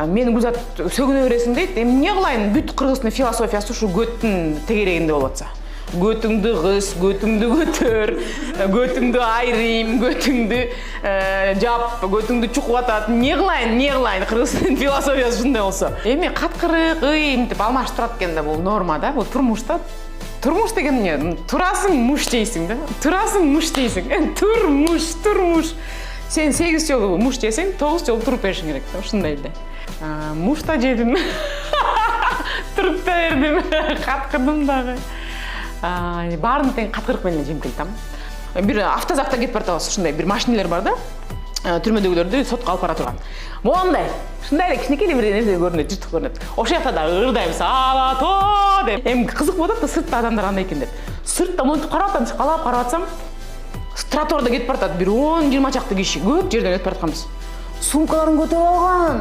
Мен Гүлзат сөгүнө бересиң дейт. Эмне кылайын? Бүт кыргыздын философиясы ушу көттүн тегерегинде болуп атса. Götüңдү кыс, götüңдү көтөр, götüңдү айрым, götüңдү жап, götüңдү чукуп атат. Не кылайын? Кыргыздын философиясы ушундай болсо. Эми каткырык, мынтип алмашып турат экен да, бул норма да, бул турмушта. Турмуш деген эмне? Турасың, муш жейсиң да. Турасың, муш жейсиң. Турмуш. Сен 8 жолу муш жесең, 9 жолу туруп беришиң керек да, ушундай эле. Муш да жедим. Туруп да бердим. Каткырдым дагы. Барын тең каткырык менен жем келтам. Бир автозакта кетип баратабыз, ушундай бир машиналар бар да. Түрмөдөгүлөрдү сотко алып бара турган. Мондай, ушундай эле кичинекей бир нерсе көрүнөт, жыртык көрүнөт. Ошол жакта да ырдайбыз, алато деп. Эми кызык болуп атат да, сыртта адамдар кандай экен деп. Сыртта монтип карап атам, калап карап атсам, тротуарда кетип баратат бир 10-20 чакты киши, көп жерден өтүп баратканбыз. Сумкаларын көтөрүп алган.